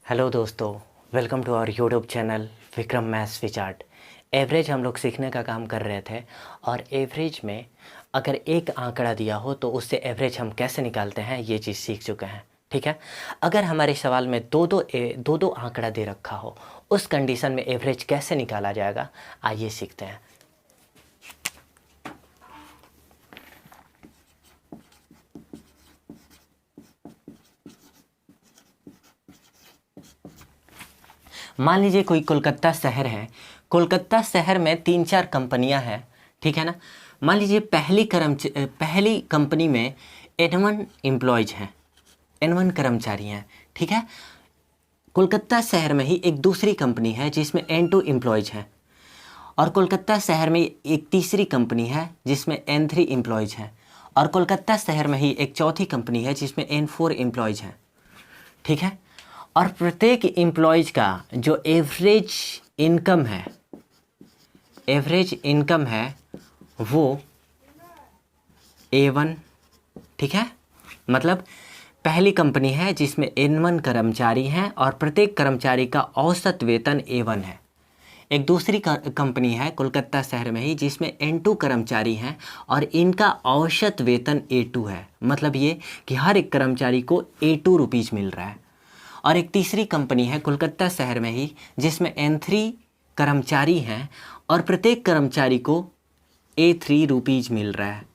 Hello दोस्तों, welcome to our YouTube channel Vikram maths which art. Average हम लोग सीखने का काम कर रहे थे और एवरेज में अगर एक आंकड़ा दिया हो तो उससे एवरेज हम कैसे निकालते हैं ये चीज़ सीख चुके हैं। ठीक है, अगर हमारे सवाल में दो आंकड़ा दे रखा हो उस कंडीशन में एवरेज कैसे निकाला जाएगा, आइए सीखते हैं। मान लीजिए कोई कोलकाता शहर है। कोलकाता शहर में 3-4 कंपनियां हैं, ठीक है ना। मान लीजिए पहली कंपनी में N1 एम्प्लॉयज हैं, N1 कर्मचारी हैं, ठीक है। कोलकाता शहर में ही एक दूसरी कंपनी है जिसमें N2 एम्प्लॉयज हैं और कोलकाता शहर में एक तीसरी कंपनी है जिसमें N3 एम्प्लॉयज हैं और कोलकाता शहर में ही एक चौथी कंपनी है जिसमें N4 एम्प्लॉयज हैं, ठीक है। और प्रत्येक एम्प्लॉयज का जो एवरेज इनकम है वो A1, ठीक है। मतलब पहली कंपनी है जिसमें N1 कर्मचारी हैं और प्रत्येक कर्मचारी का औसत वेतन A1 है। एक दूसरी कंपनी है कोलकाता शहर में ही जिसमें N2 कर्मचारी हैं और इनका औसत वेतन A2 है। मतलब ये कि हर एक कर्मचारी को A2 रुपीज़ मिल रहा है। और एक तीसरी कंपनी है कोलकाता शहर में ही जिसमें N3 कर्मचारी हैं और प्रत्येक कर्मचारी को A3 रुपीज़ मिल रहा है।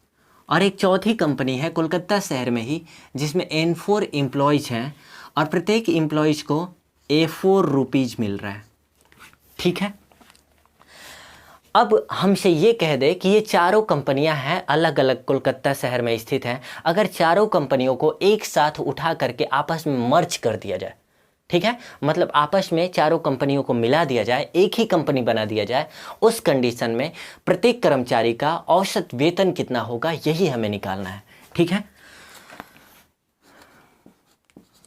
और एक चौथी कंपनी है कोलकाता शहर में ही जिसमें N4 एम्प्लॉयज हैं और प्रत्येक एम्प्लॉयज को A4 रुपीज़ मिल रहा है, ठीक है। अब हमसे ये कह दे कि ये चारों कंपनियां हैं, अलग अलग कोलकाता शहर में स्थित हैं। अगर चारों कंपनियों को एक साथ उठा करके आपस में मर्ज कर दिया जाए, ठीक है, मतलब आपस में चारों कंपनियों को मिला दिया जाए, एक ही कंपनी बना दिया जाए, उस कंडीशन में प्रत्येक कर्मचारी का औसत वेतन कितना होगा यही हमें निकालना है, ठीक है।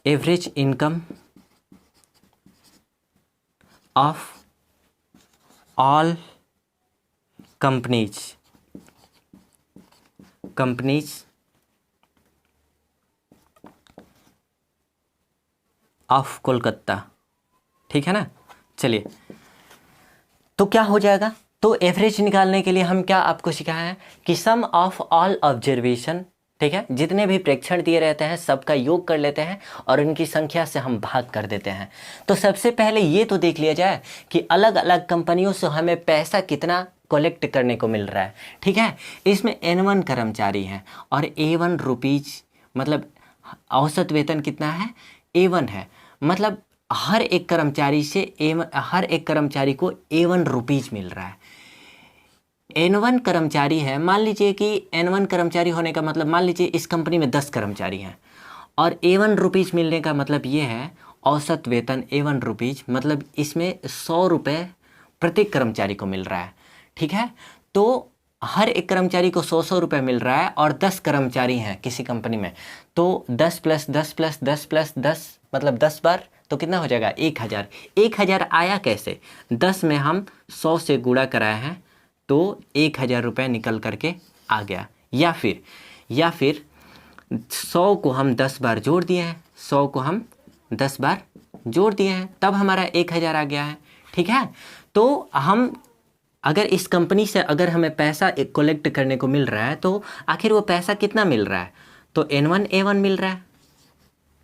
Average income of all companies of Kolkata, ठीक है ना। चलिए, तो क्या हो जाएगा, तो एवरेज निकालने के लिए हम क्या आपको सिखाया है कि सम ऑफ ऑल ऑब्जर्वेशन, ठीक है, जितने भी प्रेक्षण दिए रहते हैं सबका योग कर लेते हैं और उनकी संख्या से हम भाग कर देते हैं। तो सबसे पहले ये तो देख लिया जाए कि अलग अलग कंपनियों से हमें पैसा कितना कलेक्ट करने को मिल रहा है, ठीक है। इसमें N1 कर्मचारी हैं और A1 रुपीज़, मतलब औसत वेतन कितना है, A1 है। मतलब हर एक कर्मचारी को A1 रुपीज़ मिल रहा है। N1 कर्मचारी है, मान लीजिए कि N1 कर्मचारी होने का मतलब, मान लीजिए इस कंपनी में 10 कर्मचारी हैं और A1 रुपीज़ मिलने का मतलब ये है औसत वेतन A1 रुपीज़, मतलब इसमें 100 रुपये प्रत्येक कर्मचारी को मिल रहा है, ठीक है। तो हर एक कर्मचारी को 100 रुपये मिल रहा है और 10 कर्मचारी हैं किसी कंपनी में, तो 10 + 10 + 10 + 10 मतलब 10 बार, तो कितना हो जाएगा 1000। 1000 आया कैसे, 10 में हम 100 से गुणा कराए हैं तो 1000 रुपये निकल करके आ गया। या फिर 100 को हम 10 बार जोड़ दिए हैं, 100 को हम 10 बार जोड़ दिए हैं, तब हमारा 1000 आ गया है, ठीक है। तो हम अगर इस कंपनी से अगर हमें पैसा कलेक्ट करने को मिल रहा है तो आखिर वो पैसा कितना मिल रहा है, तो N1 A1 मिल रहा है,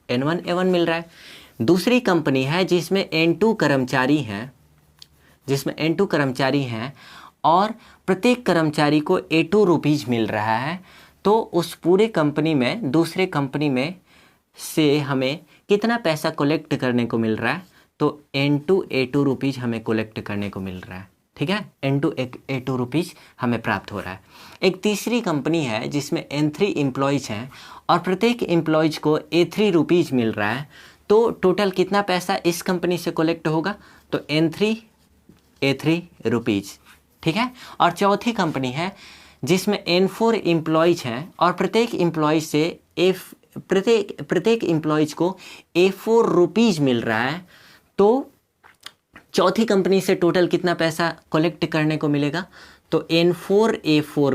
N1 A1 मिल रहा है। दूसरी कंपनी है जिसमें N2 कर्मचारी हैं और प्रत्येक कर्मचारी को A2 रुपीज़ मिल रहा है। तो उस पूरे कंपनी में, दूसरे कंपनी में से हमें कितना पैसा कलेक्ट करने को मिल रहा है, तो N2 A2 रुपीज़ हमें कलेक्ट करने को मिल रहा है, ठीक है। N2 A2 रुपीज़ हमें प्राप्त हो रहा है। एक तीसरी कंपनी है जिसमें N3 एम्प्लॉयज़ हैं और प्रत्येक एम्प्लॉयज़ को A3 रुपीज़ मिल रहा है। तो टोटल कितना पैसा इस कंपनी से कलेक्ट होगा, तो N3 A3 रुपीज़, ठीक है। और चौथी कंपनी है जिसमें N4 एम्प्लॉयज़ हैं और प्रत्येक एम्प्लॉयज़ को A4 रुपीज़ मिल रहा है। तो चौथी कंपनी से टोटल कितना पैसा कलेक्ट करने को मिलेगा, तो N4 A4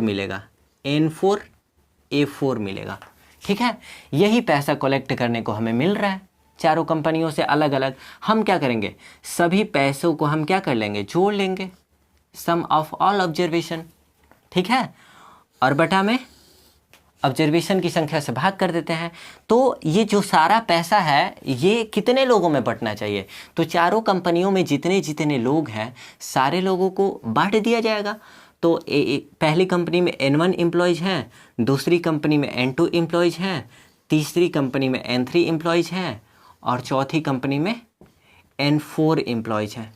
मिलेगा, ठीक है। यही पैसा कलेक्ट करने को हमें मिल रहा है, चारों कंपनियों से अलग अलग। हम क्या करेंगे, सभी पैसों को हम क्या कर लेंगे, जोड़ लेंगे, सम ऑफ ऑल ऑब्जर्वेशन, ठीक है, और बटा में ऑब्जर्वेशन की संख्या से भाग कर देते हैं। तो ये जो सारा पैसा है ये कितने लोगों में बंटना चाहिए, तो चारों कंपनियों में जितने जितने लोग हैं सारे लोगों को बांट दिया जाएगा। तो पहली कंपनी में N1 एम्प्लॉयज़ हैं, दूसरी कंपनी में N2 एम्प्लॉयज़ हैं, तीसरी कंपनी में N3 एम्प्लॉयज़ हैं और चौथी कंपनी में N4 एम्प्लॉयज़ हैं,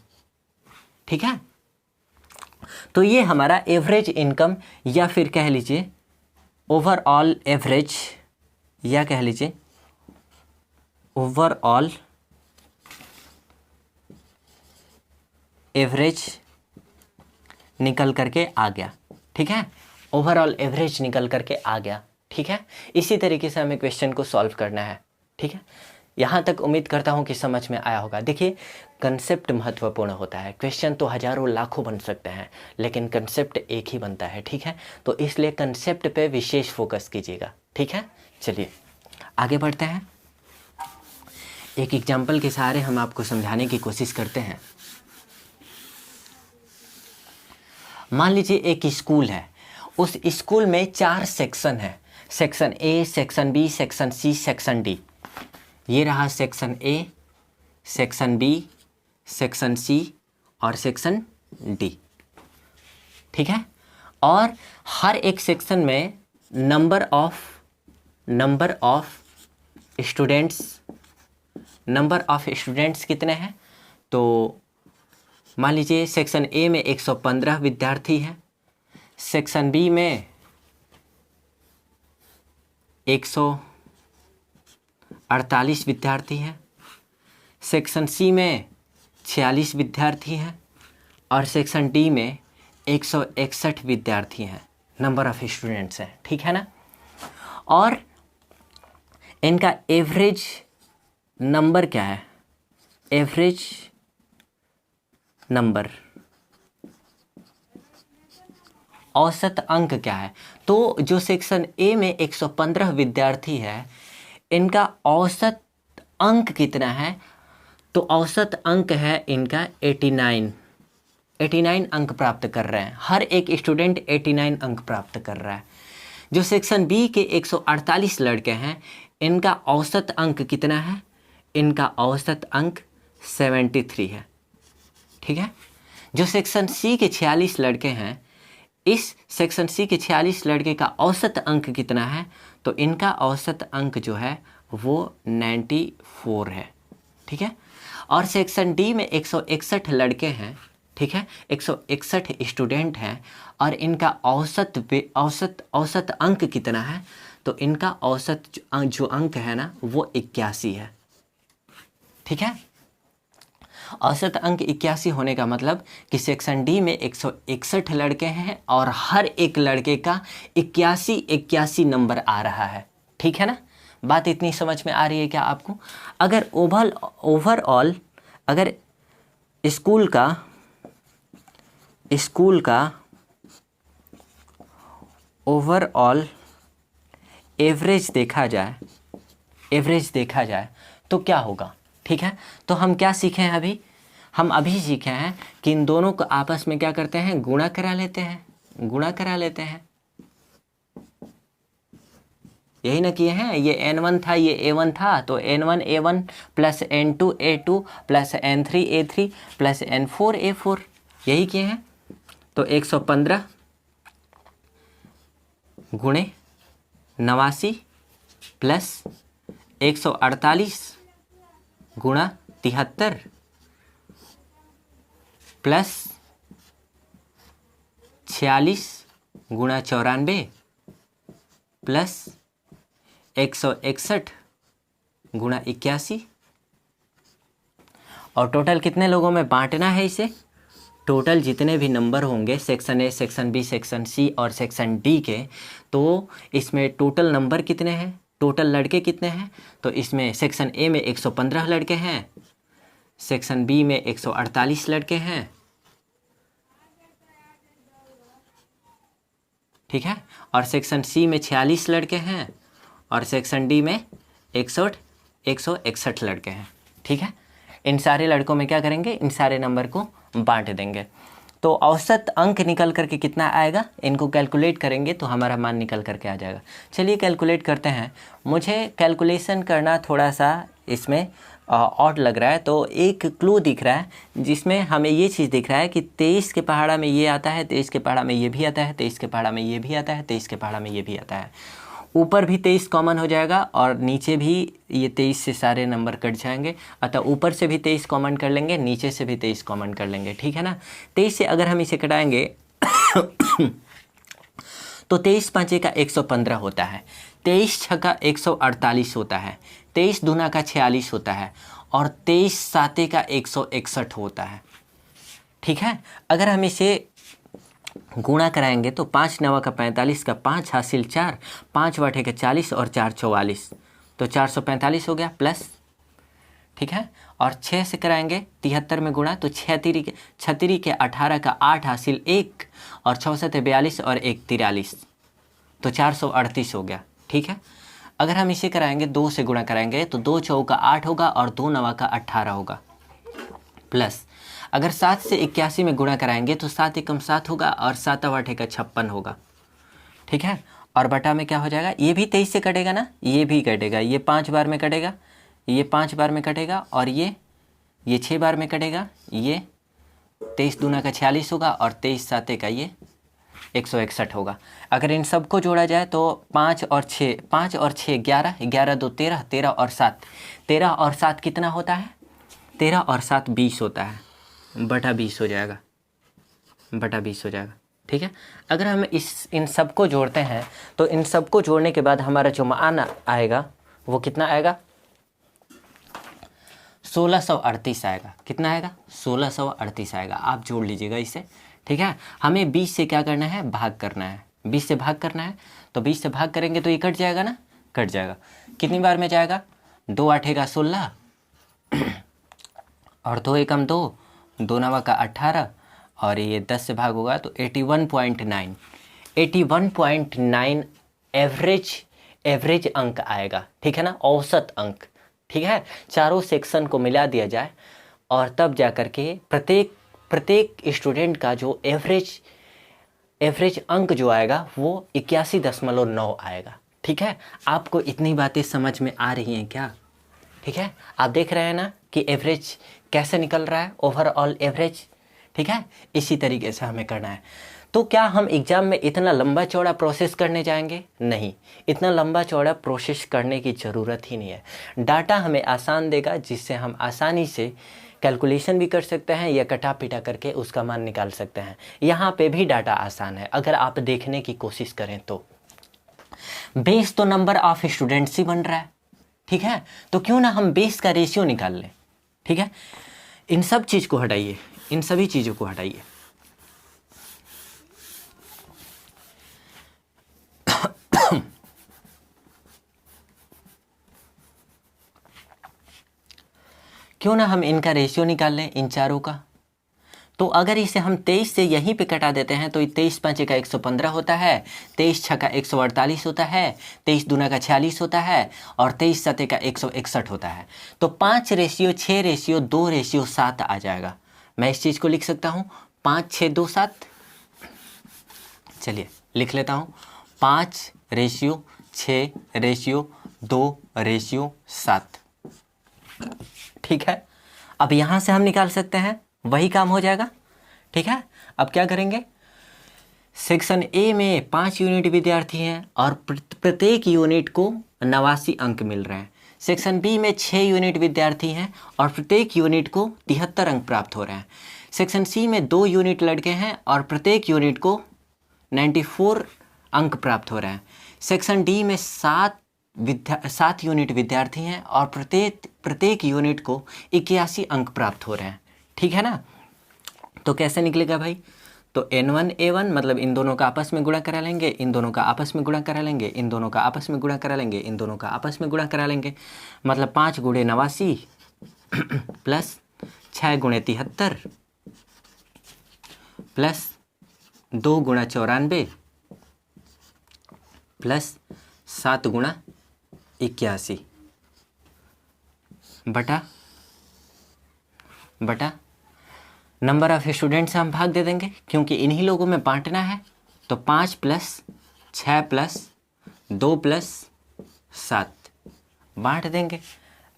ठीक है। तो ये हमारा एवरेज इनकम या फिर कह लीजिए ओवरऑल एवरेज, या कह लीजिए ओवरऑल एवरेज निकल करके आ गया, ठीक है, ओवरऑल एवरेज निकल करके आ गया, ठीक है। इसी तरीके से हमें क्वेश्चन को सॉल्व करना है, ठीक है। यहाँ तक उम्मीद करता हूँ कि समझ में आया होगा। देखिए कंसेप्ट महत्वपूर्ण होता है, क्वेश्चन तो हज़ारों लाखों बन सकते हैं लेकिन कंसेप्ट एक ही बनता है, ठीक है। तो इसलिए कंसेप्ट पे विशेष फोकस कीजिएगा, ठीक है। चलिए आगे बढ़ते हैं, एक एग्जाम्पल के सहारे हम आपको समझाने की कोशिश करते हैं। मान लीजिए एक स्कूल है, उस स्कूल में 4 सेक्शन है, section A, section B, section C, section D. ये रहा section A, section B, section C और सेक्शन डी, ठीक है। और हर एक सेक्शन में नंबर ऑफ स्टूडेंट्स कितने हैं, तो मान लीजिए सेक्शन ए में 115 विद्यार्थी हैं, सेक्शन बी में 148 विद्यार्थी हैं, सेक्शन सी में 46 विद्यार्थी हैं और सेक्शन डी में 161 विद्यार्थी हैं, नंबर ऑफ स्टूडेंट्स हैं, ठीक है ना। और इनका एवरेज नंबर क्या है, एवरेज नंबर, औसत अंक क्या है, तो जो सेक्शन ए में 115 विद्यार्थी है इनका औसत अंक कितना है, तो औसत अंक है इनका 89 अंक प्राप्त कर रहे हैं, हर एक स्टूडेंट 89 अंक प्राप्त कर रहा है। जो सेक्शन बी के 148 लड़के हैं इनका औसत अंक कितना है, इनका औसत अंक 73 है, ठीक है। जो सेक्शन सी के 46 लड़के हैं, इस सेक्शन सी के 46 लड़के का औसत अंक कितना है, तो इनका औसत अंक जो है वो 94 है, ठीक है। और सेक्शन डी में 161 लड़के हैं, ठीक है, 161 स्टूडेंट हैं और इनका औसत अंक कितना है, तो इनका औसत जो अंक है ना वो 81 है, ठीक है। औसत अंक 81 होने का मतलब कि सेक्शन डी में 161 लड़के हैं और हर एक लड़के का 81 नंबर आ रहा है, ठीक है ना। बात इतनी समझ में आ रही है क्या आपको। अगर ओवरऑल अगर स्कूल का ओवरऑल एवरेज देखा जाए तो क्या होगा, ठीक है। तो हम क्या सीखे हैं अभी, हम अभी सीखे हैं कि इन दोनों को आपस में क्या करते हैं, गुणा करा लेते हैं, यही ना किए हैं। ये N1 था, ये A1 था, तो N1 A1 plus N2 A2 plus N3 A3 plus N4 A4, यही किए हैं। तो 115 गुणे 89 प्लस 148 गुणा 73 प्लस 46 गुणा 94 प्लस 161 गुणा 81, और टोटल कितने लोगों में बांटना है इसे, टोटल जितने भी नंबर होंगे section A, section B, section C और सेक्शन डी के, तो इसमें टोटल नंबर कितने हैं, टोटल लड़के कितने हैं, तो इसमें सेक्शन ए में 115 लड़के हैं, सेक्शन बी में 148 लड़के हैं, ठीक है, और सेक्शन सी में 46 लड़के हैं और सेक्शन डी में 161 लड़के हैं। ठीक है, इन सारे लड़कों में क्या करेंगे, इन सारे नंबर को बांट देंगे। तो औसत अंक निकल करके कितना आएगा, इनको कैलकुलेट करेंगे तो हमारा मान निकल करके आ जाएगा। चलिए कैलकुलेट करते हैं। मुझे कैलकुलेशन करना थोड़ा सा इसमें ऑड लग रहा है, तो एक क्लू दिख रहा है जिसमें हमें ये चीज़ दिख रहा है कि 23 के पहाड़ा में ये आता है, 23 के पहाड़ा में ये भी आता है, 23 के पहाड़ा में ये भी आता है, 23 के पहाड़ा में ये भी आता है। ऊपर भी 23 कॉमन हो जाएगा और नीचे भी ये 23 से सारे नंबर कट जाएंगे, अतः ऊपर से भी 23 कॉमन कर लेंगे, नीचे से भी 23 कॉमन कर लेंगे। ठीक है ना, 23 से अगर हम इसे कटाएंगे तो 23 पाँचे का 115 होता है, 23 छक्का 148 होता है, 23 दूना का 46 होता है और 23 साते का 161 होता है। ठीक है, अगर हम इसे गुणा कराएंगे तो 5 नवा का 45 का 5 हासिल 4, 5 वाटे का 40 और 4 44, तो 445 हो गया प्लस। ठीक है, और 6 से कराएंगे 73 में गुणा तो 36 के 18 का 8 हासिल 1 और 6 7 42 और 1 43, तो 438 हो गया। ठीक है, अगर हम इसे कराएंगे 2 से गुणा कराएंगे तो 2 चौका 8 होगा और 2 नवा का 18 होगा प्लस। अगर 7 से 81 में गुणा कराएंगे तो 7 एकम 7 होगा और 7 आठे का 56 होगा। ठीक है, और बटा में क्या हो जाएगा, ये भी 23 से कटेगा ना, ये भी कटेगा, ये 5 बार में कटेगा, ये 5 बार में कटेगा और ये 6 बार में कटेगा, ये 23 दूना का 46 होगा और 23 साते का ये 161 होगा। अगर इन सबको जोड़ा जाए तो 5 और 6 11, 11 2 13, 13 और 7, 13 और 7 कितना होता है, 13 और 7 20 होता है, बटा 20 हो जाएगा, बटा 20 हो जाएगा। ठीक है, अगर हम इन सबको जोड़ते हैं तो इन सबको जोड़ने के बाद हमारा जो मान आएगा वो कितना आएगा, 1638 आएगा। कितना आएगा, 1638 आएगा। आप जोड़ लीजिएगा इसे। ठीक है, हमें 20 से क्या करना है, भाग करना है, 20 से भाग करना है, तो 20 से भाग करेंगे तो ये कट जाएगा ना, कट जाएगा। कितनी बार में जाएगा, 2 आठे का 16 और 2 एकम 2, 2 नवा का 18 और ये 10 से भाग होगा तो 81.9, 81.9 एवरेज अंक आएगा। ठीक है ना, औसत अंक। ठीक है, चारों सेक्शन को मिला दिया जाए और तब जा कर के प्रत्येक स्टूडेंट का जो एवरेज अंक जो आएगा वो 81.9 आएगा। ठीक है, आपको इतनी बातें समझ में आ रही हैं क्या? ठीक है, आप देख रहे हैं ना कि एवरेज कैसे निकल रहा है, ओवरऑल एवरेज। ठीक है, इसी तरीके से हमें करना है। तो क्या हम एग्ज़ाम में इतना लंबा चौड़ा प्रोसेस करने जाएंगे? नहीं, इतना लंबा चौड़ा प्रोसेस करने की ज़रूरत ही नहीं है। डाटा हमें आसान देगा जिससे हम आसानी से कैलकुलेशन भी कर सकते हैं या कटा पिटा करके उसका मान निकाल सकते हैं। यहाँ पे भी डाटा आसान है अगर आप देखने की कोशिश करें तो। बेस तो नंबर ऑफ स्टूडेंट्स ही बन रहा है। ठीक है, तो क्यों ना हम बेस का रेशियो निकाल लें। ठीक है, इन सब चीज़ को हटाइए, इन सभी चीज़ों को हटाइए। क्यों ना हम इनका रेशियो निकाल लें, इन चारों का। तो अगर इसे हम 23 से यहीं पे कटा देते हैं तो 23 पाँचे का 115 होता है, 23 छक्का 148 होता है, 23 दूना का 46 होता है और 23 सते का 161 होता है। तो 5 रेशियो 6 रेशियो 2 रेशियो 7 आ जाएगा। मैं इस चीज़ को लिख सकता हूँ 5 6 2 7। चलिए लिख लेता हूँ 5 रेशियो 6 रेशियो 2 रेशियो 7। ठीक है, अब यहाँ से हम निकाल सकते हैं, वही काम हो जाएगा। ठीक है, अब क्या करेंगे, सेक्शन ए में 5 यूनिट विद्यार्थी हैं और प्रत्येक यूनिट को 89 अंक मिल रहे हैं। सेक्शन बी में 6 यूनिट विद्यार्थी हैं और प्रत्येक यूनिट को 73 अंक प्राप्त हो रहे हैं। सेक्शन सी में 2 यूनिट लड़के हैं और प्रत्येक यूनिट को 94 अंक प्राप्त हो रहे हैं। सेक्शन डी में 7 यूनिट विद्यार्थी हैं और प्रत्येक यूनिट को 81 अंक प्राप्त हो रहे हैं। ठीक है ना, तो कैसे निकलेगा भाई, तो N1 A1 मतलब इन दोनों का आपस में गुणा करा लेंगे, इन दोनों का आपस में गुणा करा लेंगे, इन दोनों का आपस में गुणा करा लेंगे, इन दोनों का आपस में गुणा करा लेंगे, मतलब 5 गुणे 89 प्लस 6 गुणे 73 प्लस 2 गुणा 94 प्लस 7 गुणा 81। बटा नंबर ऑफ स्टूडेंट्स से हम भाग दे देंगे क्योंकि इन्हीं लोगों में बांटना है। तो 5 + 6 + 2 + 7 बांट देंगे।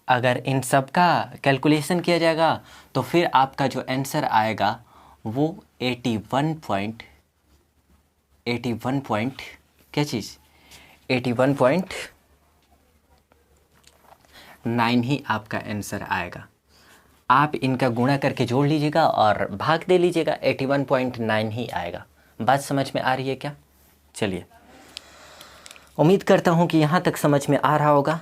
अगर इन सब का कैलकुलेशन किया जाएगा तो फिर आपका जो आंसर आएगा वो 81.9 ही आपका आंसर आएगा। आप इनका गुणा करके जोड़ लीजिएगा और भाग दे लीजिएगा, 81.9 ही आएगा। बात समझ में आ रही है क्या? चलिए, उम्मीद करता हूँ कि यहाँ तक समझ में आ रहा होगा।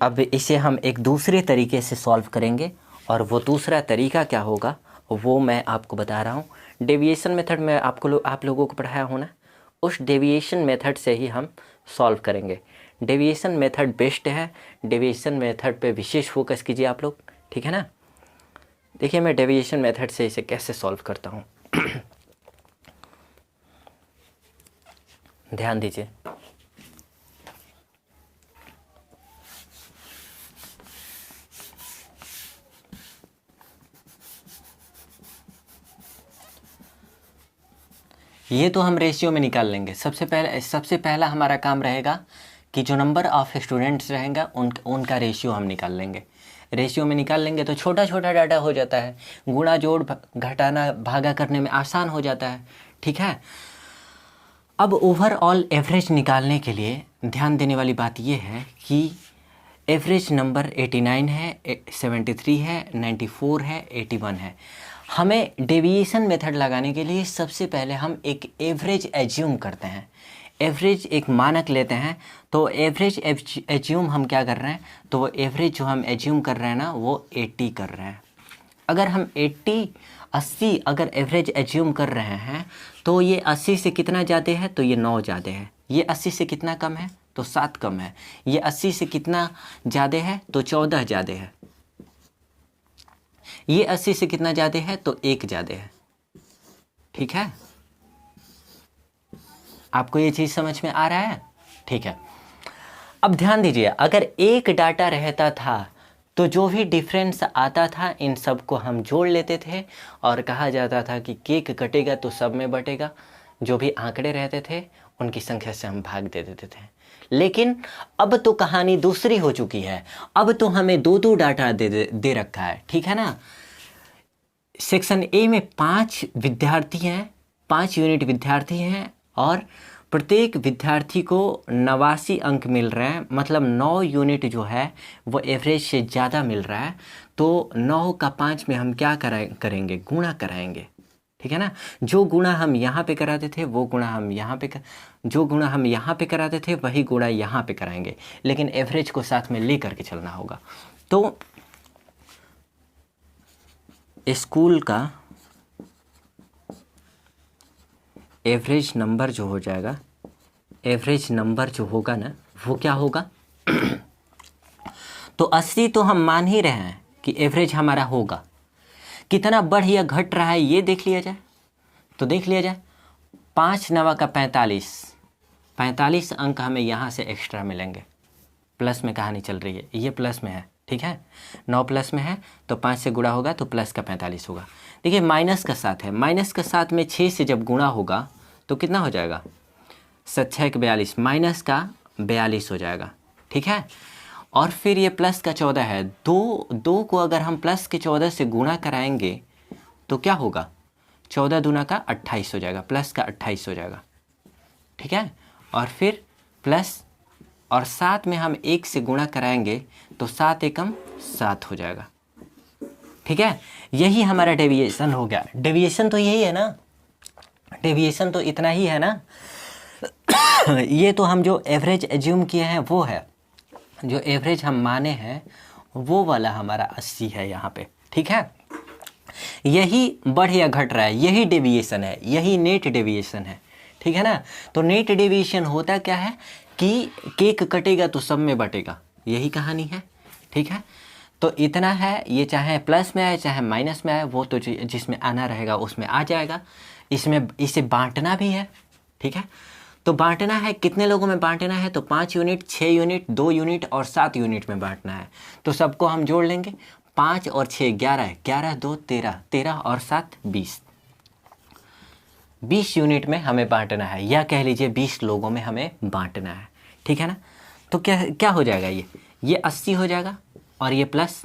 अब इसे हम एक दूसरे तरीके से सॉल्व करेंगे और वो दूसरा तरीका क्या होगा वो मैं आपको बता रहा हूँ। डेविएशन मेथड में आप लोगों को पढ़ाया हूँ ना, उस डेविएशन मेथड से ही हम सॉल्व करेंगे। डेविएशन मेथड बेस्ट है, डेविएशन मेथड पे विशेष फोकस कीजिए आप लोग, ठीक है ना। देखिए मैं डेविएशन मेथड से इसे कैसे सॉल्व करता हूँ। ध्यान दीजिए। ये तो हम रेशियो में निकाल लेंगे। सबसे पहला हमारा काम रहेगा कि जो नंबर ऑफ स्टूडेंट्स रहेंगे उनका रेशियो हम निकाल लेंगे। रेशियो में निकाल लेंगे तो छोटा छोटा डाटा हो जाता है, गुणा जोड़ घटाना भागा करने में आसान हो जाता है, ठीक है। अब ओवरऑल एवरेज निकालने के लिए ध्यान देने वाली बात यह है कि एवरेज नंबर 89 है, 73 है, 94 है, 81 है। हमें डेविएशन मेथड लगाने के लिए सबसे पहले हम एक एवरेज एज्यूम करते हैं, एवरेज एक मानक लेते हैं। तो एवरेज एज्यूम हम क्या कर रहे हैं, तो वो एवरेज जो हम एज्यूम कर रहे हैं ना वो 80 कर रहे हैं। अगर हम 80 अगर एवरेज एज्यूम कर रहे हैं तो ये 80 से कितना ज़्यादा है, तो ये 9 ज़्यादा है। ये 80 से कितना कम है, तो 7 कम है। ये 80 से कितना ज़्यादा है, तो 14 ज़्यादा है। ये 80 से कितना ज़्यादा है, तो 1 ज़्यादा है, ठीक है। आपको ये चीज़ समझ में आ रहा है, ठीक है। अब ध्यान दीजिए, अगर एक डाटा रहता था तो जो भी डिफरेंस आता था इन सब को हम जोड़ लेते थे और कहा जाता था कि केक कटेगा तो सब में बटेगा। जो भी आंकड़े रहते थे उनकी संख्या से हम भाग दे देते थे। लेकिन अब तो कहानी दूसरी हो चुकी है। अब तो हमें दो डाटा दे रखा है, ठीक है ना। सेक्शन ए में 5 विद्यार्थी हैं, 5 यूनिट विद्यार्थी हैं और प्रत्येक विद्यार्थी को 89 अंक मिल रहे हैं, मतलब 9 यूनिट जो है वो एवरेज से ज़्यादा मिल रहा है। तो 9 का 5 में हम क्या करेंगे, गुणा कराएंगे, ठीक है ना। जो गुणा हम यहाँ पे कराते थे वो गुणा हम यहाँ पे जो गुणा हम यहाँ पे कराते थे वही गुणा यहाँ पे कराएंगे, लेकिन एवरेज को साथ में ले करके चलना होगा। तो स्कूल का एवरेज नंबर जो हो जाएगा, एवरेज नंबर जो होगा ना वो क्या होगा तो 80 तो हम मान ही रहे हैं कि एवरेज हमारा होगा। कितना बढ़ या घट रहा है ये देख लिया जाए, तो देख लिया जाए 5 9 का 45 अंक हमें यहाँ से एक्स्ट्रा मिलेंगे। प्लस में कहानी चल रही है, ये प्लस में है, ठीक है। 9 प्लस में है तो 5 से गुणा होगा तो प्लस का 45 होगा। देखिए माइनस का 7 है, माइनस का 7 में 6 से जब गुणा होगा तो कितना हो जाएगा, 7 6 42, माइनस का 42 हो जाएगा, ठीक है। और फिर ये प्लस का 14 है, दो को अगर हम प्लस के 14 से गुणा कराएंगे तो क्या होगा, 14 दूना का 28 हो जाएगा, प्लस का 28 हो जाएगा, ठीक है। और फिर प्लस और 7 में हम 1 से गुणा कराएंगे तो 7 एकम 7 हो जाएगा, ठीक है। यही हमारा डेविएशन हो गया। डेविएशन तो यही है ना, डेविएशन तो इतना ही है ना। ये तो हम जो एवरेज एज्यूम किए हैं वो है, जो एवरेज हम माने हैं वो वाला हमारा 80 है यहाँ पे, ठीक है। यही बढ़ या घट रहा है, यही डेविएशन है, यही नेट डेविएशन है, ठीक है ना। तो नेट डेविएशन होता क्या है कि केक कटेगा तो सब में बटेगा, यही कहानी है, ठीक है। तो इतना है, ये चाहे प्लस में आए चाहे माइनस में आए वो तो जिसमें आना रहेगा उसमें आ जाएगा। इसमें इसे बांटना भी है, ठीक है। तो बांटना है कितने लोगों में बांटना है, तो 5 यूनिट, 6 यूनिट, 2 यूनिट और 7 यूनिट में बांटना है। तो सबको हम जोड़ लेंगे, 5 और 6 11, 11 2 13, 13 और 7 20, 20 यूनिट में हमें बांटना है, या कह लीजिए 20 लोगों में हमें बांटना है। ठीक है ना। तो क्या क्या हो जाएगा, ये 80 हो जाएगा और ये प्लस,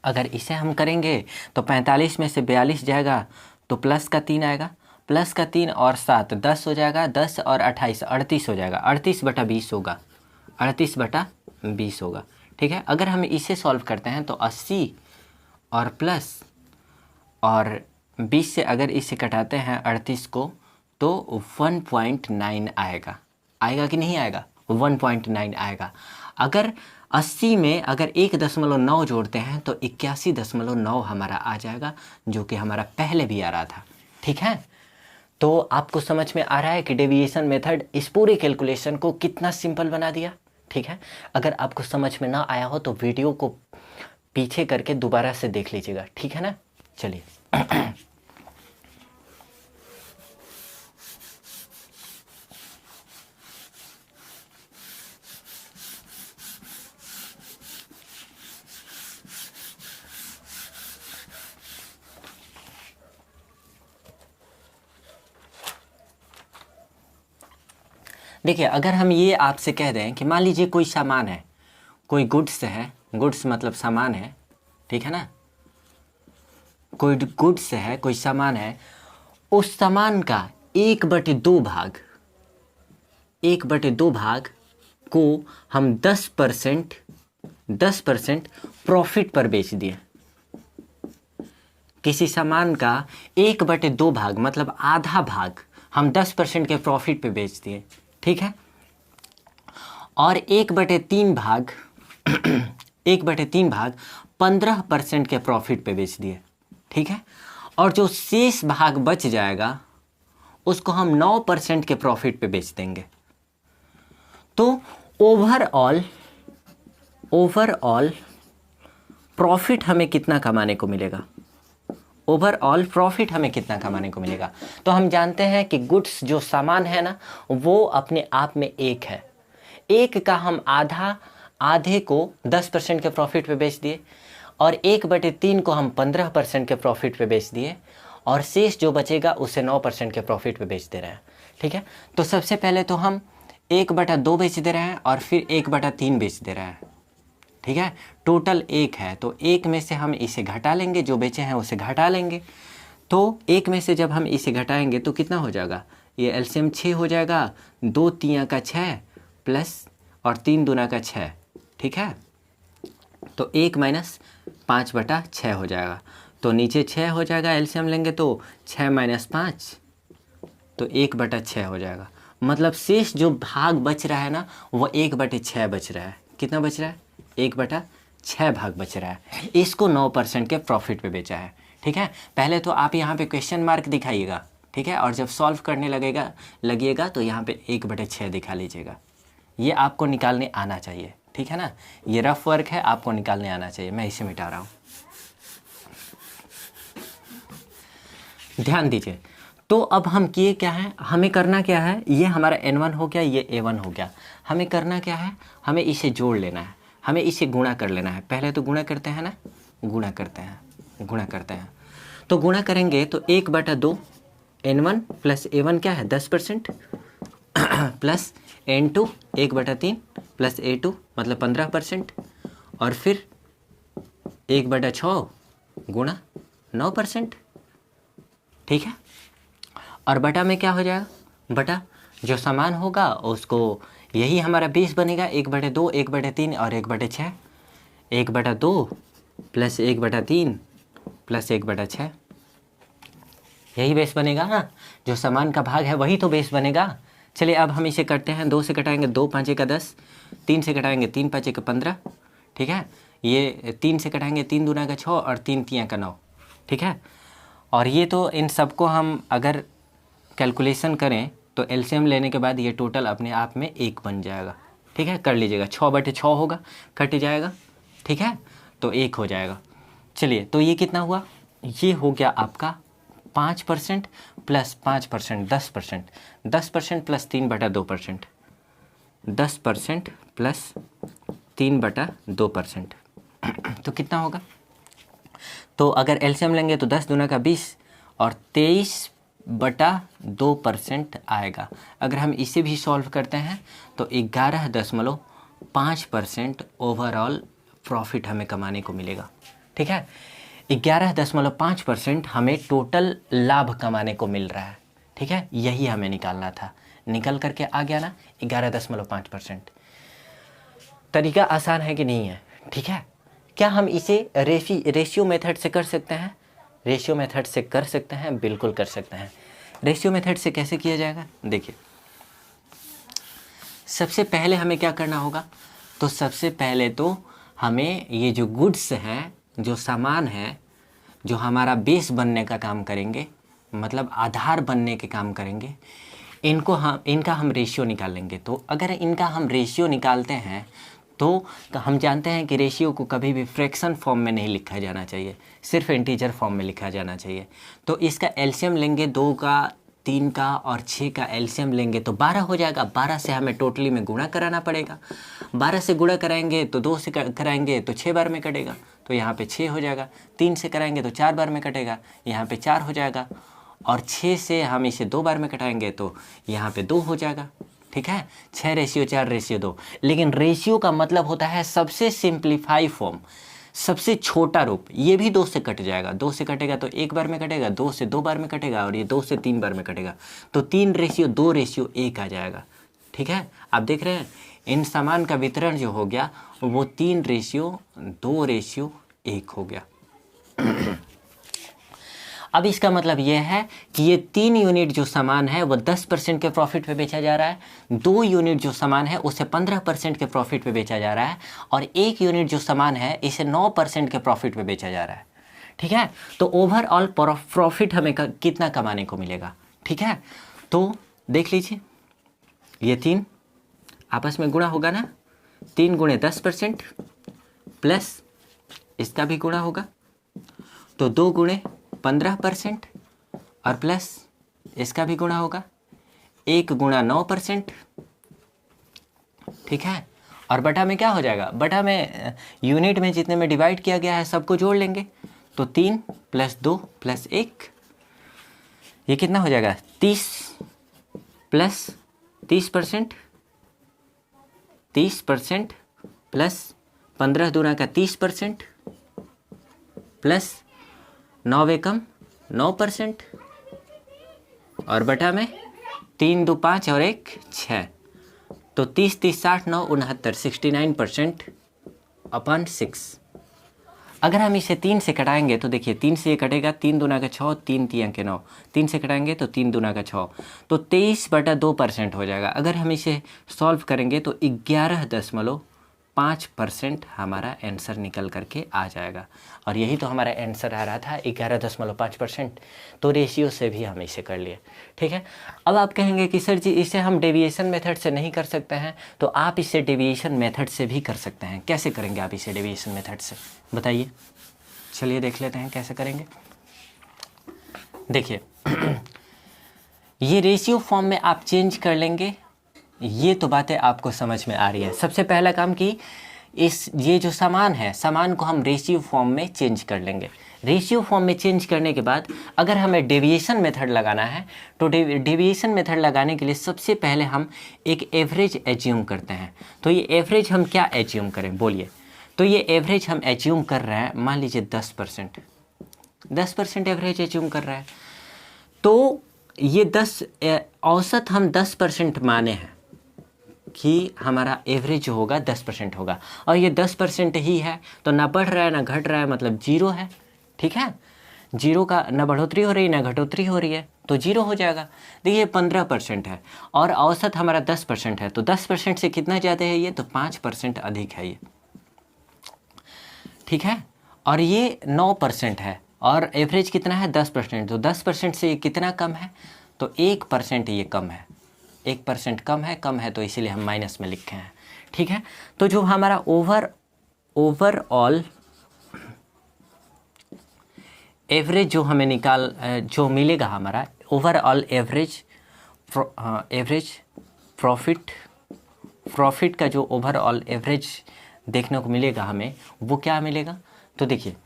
अगर इसे हम करेंगे तो 45 में से 42 जाएगा तो प्लस का 3 आएगा, प्लस का 3 और 7 10 हो जाएगा, 10 और 28 38 हो जाएगा, 38/20 होगा, 38/20 होगा। ठीक है। अगर हम इसे सॉल्व करते हैं तो 80 और प्लस और 20 से अगर इसे कटाते हैं 38 को तो 1.9 आएगा, आएगा कि नहीं आएगा, 1.9 आएगा। अगर 80 में अगर 1.9 जोड़ते हैं तो 81.9 हमारा आ जाएगा, जो कि हमारा पहले भी आ रहा था। ठीक है। तो आपको समझ में आ रहा है कि डेविएशन मेथड इस पूरी कैलकुलेशन को कितना सिंपल बना दिया। ठीक है। अगर आपको समझ में ना आया हो तो वीडियो को पीछे करके दोबारा से देख लीजिएगा। ठीक है ना। चलिए देखिए, अगर हम ये आपसे कह दें कि मान लीजिए कोई सामान है, कोई गुड्स है, गुड्स मतलब सामान है। ठीक है ना। कोई गुड्स है, कोई सामान है, उस सामान का 1/2 भाग, 1/2 भाग को हम 10% प्रॉफिट पर बेच दिए। किसी सामान का 1/2 भाग मतलब आधा भाग हम 10% के प्रॉफिट पे बेच दिए। ठीक है। और 1/3 भाग 1/3 भाग 15% के प्रॉफिट पे बेच दिए। ठीक है। और जो शेष भाग बच जाएगा उसको हम 9% के प्रॉफिट पे बेच देंगे। तो ओवरऑल प्रॉफिट हमें कितना कमाने को मिलेगा, ओवरऑल प्रॉफिट हमें कितना कमाने को मिलेगा। तो हम जानते हैं कि गुड्स जो सामान है ना वो अपने आप में एक है, एक का हम आधे को 10% के प्रॉफिट पे बेच दिए और 1/3 को हम 15% के प्रॉफिट पे बेच दिए और शेष जो बचेगा उसे 9% के प्रॉफिट पे बेच दे रहे हैं। ठीक है। तो सबसे पहले तो हम 1/2 बेच दे रहे हैं और फिर 1/3 बेच दे रहे हैं। ठीक है। टोटल 1 है तो 1 में से हम इसे घटा लेंगे, जो बेचे हैं उसे घटा लेंगे। तो 1 में से जब हम इसे घटाएंगे तो कितना हो जाएगा, ये एलसीएम 6 हो जाएगा, 2 तियां का 6 प्लस और 3 दूना का 6। ठीक है। तो 1 - 5/6 हो जाएगा, तो नीचे 6 हो जाएगा, एलसीएम लेंगे तो 6 - 5 तो 1/6 हो जाएगा। मतलब शेष जो भाग बच रहा है ना वो 1/6 बच रहा है। कितना बच रहा है, 1/6 भाग बच रहा है। इसको 9% के प्रॉफिट पे बेचा है। ठीक है। पहले तो आप यहाँ पे क्वेश्चन मार्क दिखाइएगा। ठीक है। और जब सॉल्व करने लगिएगा तो यहाँ पे 1/6 दिखा लीजिएगा। ये आपको निकालने आना चाहिए। ठीक है ना। ये रफ वर्क है, आपको निकालने आना चाहिए। मैं इसे मिटा रहा हूँ, ध्यान दीजिए। तो अब हम किए क्या है, हमें करना क्या है, ये हमारा N1 हो गया, ये A1 हो गया। हमें करना क्या है, हमें इसे जोड़ लेना है, हमें इसे गुणा कर लेना है। पहले तो गुणा करते हैं ना, गुणा करते हैं। तो गुणा करेंगे तो 1/2 N1 प्लस A1 क्या है 10% प्लस N2 1/3 प्लस A2 मतलब 15% और फिर 1/6 गुणा 9%। ठीक है। और बटा में क्या हो जाएगा, बटा जो सामान होगा उसको यही हमारा 20 बनेगा, 1/2 1/3 और 1/6, 1/2 प्लस 1/3 प्लस 1/6 यही बेस बनेगा ना। जो सामान का भाग है वही तो बेस बनेगा। चलिए अब हम इसे करते हैं, 2 से कटाएंगे 2 5 का 10, 3 से कटाएंगे 3 5 का 15। ठीक है। ये 3 से कटाएंगे 3 दूना का 6 और 3 तियां का 9। ठीक है। और ये तो इन सबको हम अगर कैलकुलेशन करें तो एलसीएम लेने के बाद ये टोटल अपने आप में 1 बन जाएगा। ठीक है। कर लीजिएगा, 6/6 होगा, कट जाएगा। ठीक है। तो 1 हो जाएगा। चलिए तो ये कितना हुआ, ये हो गया आपका 5% प्लस 5% 10%, 10% प्लस 3/2%, 10% प्लस 3/2%, तो कितना होगा? तो अगर एलसीएम लेंगे तो 10 दूना का 20 और 23/2% आएगा। अगर हम इसे भी सॉल्व करते हैं तो 11.5% ओवरऑल प्रॉफिट हमें कमाने को मिलेगा। ठीक है, 11.5% हमें टोटल लाभ कमाने को मिल रहा है। ठीक है, यही हमें निकालना था, निकल करके आ गया ना 11.5%। तरीका आसान है कि नहीं है? ठीक है, क्या हम इसे रेशियो मेथड से कर सकते हैं? रेशियो मेथड से कर सकते हैं, बिल्कुल कर सकते हैं। रेशियो मेथड से कैसे किया जाएगा? देखिए, सबसे पहले हमें क्या करना होगा? तो सबसे पहले तो हमें ये जो गुड्स हैं, जो सामान है, जो हमारा बेस बनने का काम करेंगे, मतलब आधार बनने के काम करेंगे, इनका हम रेशियो निकाल लेंगे। तो अगर इनका हम रेशियो निकालते हैं तो हम जानते हैं कि रेशियो को कभी भी फ्रैक्शन फॉर्म में नहीं लिखा जाना चाहिए, सिर्फ इंटीजर फॉर्म में लिखा जाना चाहिए। तो इसका एलसीएम लेंगे, 2 का, 3 का और 6 का एलसीएम लेंगे तो 12 हो जाएगा। 12 से हमें टोटली में गुणा कराना पड़ेगा। 12 से गुणा कराएंगे तो 2 से कराएंगे तो 6 बार में कटेगा, तो यहाँ पे 6 हो जाएगा। 3 से कराएंगे तो 4 बार में कटेगा, यहाँ पे 4 हो जाएगा। और 6 से हम इसे 2 बार में कटाएंगे तो यहाँ पे 2 हो जाएगा। ठीक है, 6:4:2। लेकिन रेशियो का मतलब होता है सबसे सिंप्लीफाई फॉर्म, सबसे छोटा रूप। ये भी 2 से कट जाएगा, 2 से कटेगा तो 1 बार में कटेगा, 2 से 2 बार में कटेगा और ये 2 से 3 बार में कटेगा, तो 3:2:1 आ जाएगा। ठीक है, आप देख रहे हैं इन सामान का वितरण जो हो गया वो 3:2:1 हो गया। अब इसका मतलब यह है कि ये 3 यूनिट जो सामान है वो 10% के प्रॉफिट पे बेचा जा रहा है, 2 यूनिट जो सामान है उसे 15% के प्रॉफिट पे बेचा जा रहा है और 1 यूनिट जो सामान है इसे 9% के प्रॉफिट पे बेचा जा रहा है। ठीक है, तो ओवरऑल प्रॉफिट हमें कितना कमाने को मिलेगा? ठीक है, तो देख लीजिए, ये 3 आपस में गुणा होगा ना, 3 × 10% प्लस इसका भी गुणा होगा तो 2 × 15% और प्लस इसका भी गुणा होगा 1 × 9%। ठीक है, और बटा में क्या हो जाएगा? बटा में यूनिट में जितने में डिवाइड किया गया है सबको जोड़ लेंगे, तो 3 + 2 + 1, ये कितना हो जाएगा? 30 + 30%, 30% प्लस 15 दूना का 30% प्लस 9 एकम 9% और बटा में 3 2 5 और 1 6, तो 30 30 60 9 69 69% अपन 6। अगर हम इसे 3 से कटाएंगे तो देखिए 3 से ये कटेगा, 3 दूना का 6, 3 3 के 9, 3 से कटाएंगे तो 3 दूना का 6, तो 23/2% हो जाएगा। अगर हम इसे सॉल्व करेंगे तो 11.5% हमारा आंसर निकल करके आ जाएगा। और यही तो हमारा आंसर आ रहा था 11.5%। तो रेशियो से भी हम इसे कर लिए। ठीक है, अब आप कहेंगे कि सर जी इसे हम डेविएशन मेथड से नहीं कर सकते हैं, तो आप इसे डेविएशन मेथड से भी कर सकते हैं। कैसे करेंगे आप इसे डेविएशन मेथड से, बताइए? चलिए देख लेते हैं कैसे करेंगे। देखिए ये रेशियो फॉर्म में आप चेंज कर लेंगे, ये तो बातें आपको समझ में आ रही है। सबसे पहला काम कि ये जो सामान है, सामान को हम रेशियो फॉर्म में चेंज कर लेंगे। रेशियो फॉर्म में चेंज करने के बाद अगर हमें डेविएशन मेथड लगाना है तो डेविएशन मेथड लगाने के लिए सबसे पहले हम एक एवरेज एज्यूम करते हैं। तो ये एवरेज हम क्या एज्यूम करें, बोलिए? तो ये एवरेज हम एज्यूम कर रहे हैं, मान लीजिए 10% एवरेज एज्यूम कर रहा है। तो ये औसत हम 10% माने हैं कि हमारा एवरेज जो होगा 10% होगा, और ये 10% ही है, तो ना बढ़ रहा है ना घट रहा है, मतलब 0 है। ठीक है, 0 का ना बढ़ोतरी हो रही है ना घटोतरी हो रही है, तो 0 हो जाएगा। देखिए 15% है और औसत हमारा 10% है, तो 10% से कितना ज़्यादा है ये? तो 5% अधिक है ये। ठीक है, और ये 9% है और एवरेज कितना है? 10%, तो 10% से ये कितना कम है? तो 1% ये कम है, 1% कम है तो इसीलिए हम माइनस में लिखे हैं। ठीक है, तो जो हमारा ओवरऑल एवरेज जो हमें जो मिलेगा हमारा ओवरऑल एवरेज प्रॉफिट का जो ओवरऑल एवरेज देखने को मिलेगा हमें, वो क्या मिलेगा। तो देखिए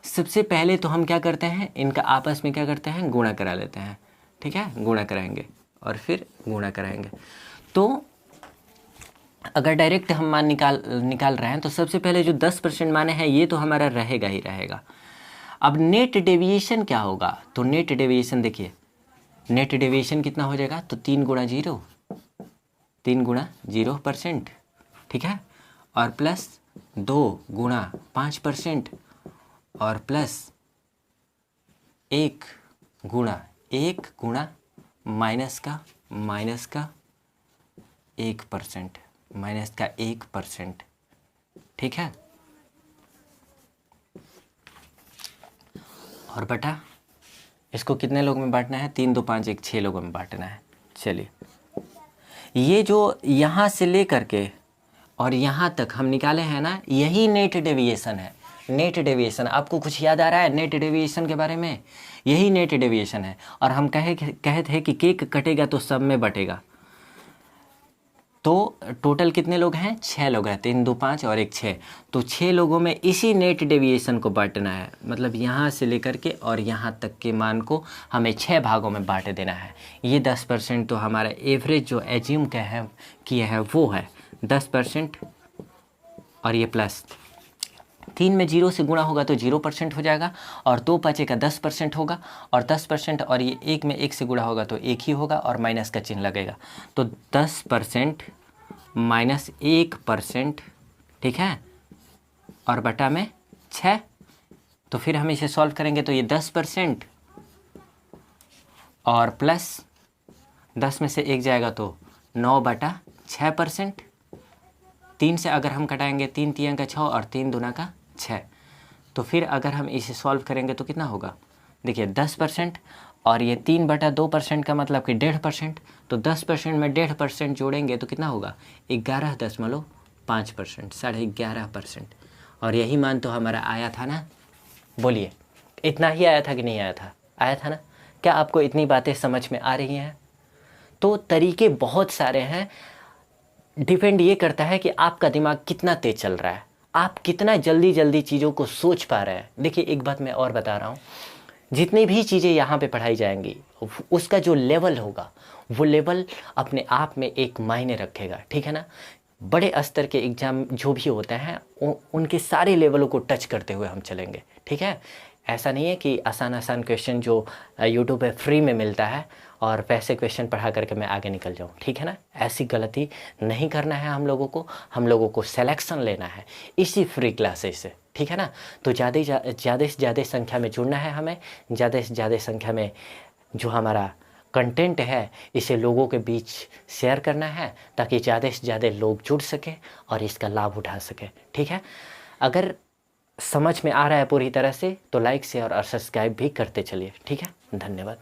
सबसे पहले तो हम क्या करते हैं, इनका आपस में क्या करते हैं, गुणा करा लेते हैं। ठीक है, गुणा कराएंगे और फिर गुणा कराएंगे। तो अगर डायरेक्ट हम मान निकाल रहे हैं तो सबसे पहले जो 10% माने हैं ये तो हमारा रहेगा ही रहेगा। अब नेट डेविएशन क्या होगा, तो नेट डेविएशन देखिए, नेट डेविएशन कितना हो जाएगा, तो 3 गुणा 0%। ठीक है, और प्लस 2 गुणा 5% और प्लस 1 गुणा माइनस का 1%। ठीक है, और बटा इसको कितने लोगों में बांटना है, 3 2 5 1 6 लोगों में बांटना है। चलिए ये जो यहाँ से ले करके और यहाँ तक हम निकाले हैं ना, यही नेट डेविएशन है। नेट डेविएशन आपको कुछ याद आ रहा है नेट डेविएशन के बारे में, यही नेट डेविएशन है। और हम कहे थे कि केक कटेगा तो सब में बटेगा। तो टोटल कितने लोग हैं, 6 लोग हैं, 3 2 5 और 1 6। तो 6 लोगों में इसी नेट डेविएशन को बांटना है, मतलब यहाँ से लेकर के और यहाँ तक के मान को हमें 6 भागों में बांट देना है। ये 10% तो हमारा एवरेज जो एज्यूम किए हैं वो है 10%। और ये प्लस 3 में 0 से गुणा होगा तो 0% हो जाएगा, और 2 5 का 10% होगा, और 10% और ये 1 में 1 से गुणा होगा तो 1 ही होगा, और माइनस का चिन्ह लगेगा। तो 10% माइनस 1%, ठीक है, और बटा में 6। तो फिर हम इसे सॉल्व करेंगे तो ये 10% और प्लस 10 में से 1 जाएगा तो 9/6%। 3 से अगर हम कटाएंगे 3 3 का 6 और 3 दूना का 6। तो फिर अगर हम इसे सॉल्व करेंगे तो कितना होगा, देखिए 10% और ये 3/2% का मतलब कि 1.5%। तो 10% में 1.5% जोड़ेंगे तो कितना होगा, 11.5%, 11.5%। और यही मान तो हमारा आया था ना, बोलिए इतना ही आया था कि नहीं आया था, आया था ना। क्या आपको इतनी बातें समझ में आ रही हैं। तो तरीके बहुत सारे हैं, डिपेंड ये करता है कि आपका दिमाग कितना तेज चल रहा है, आप कितना जल्दी चीज़ों को सोच पा रहे हैं। देखिए एक बात मैं और बता रहा हूँ, जितनी भी चीज़ें यहाँ पे पढ़ाई जाएंगी उसका जो लेवल होगा वो लेवल अपने आप में एक मायने रखेगा। ठीक है ना, बड़े स्तर के एग्ज़ाम जो भी होते हैं उनके सारे लेवलों को टच करते हुए हम चलेंगे। ठीक है, ऐसा नहीं है कि आसान क्वेश्चन जो यूट्यूब पे फ्री में मिलता है और पैसे क्वेश्चन पढ़ा करके मैं आगे निकल जाऊँ। ठीक है ना, ऐसी गलती नहीं करना है हम लोगों को सिलेक्शन लेना है इसी फ्री क्लासेस से। ठीक है ना, तो ज़्यादा से ज़्यादा संख्या में जुड़ना है हमें, ज़्यादा से ज़्यादा संख्या में जो हमारा कंटेंट है इसे लोगों के बीच शेयर करना है, ताकि ज़्यादा से ज़्यादा लोग जुड़ सकें और इसका लाभ उठा सकें। ठीक है, अगर समझ में आ रहा है पूरी तरह से तो लाइक शेयर और सब्सक्राइब भी करते चलिए। ठीक है, धन्यवाद।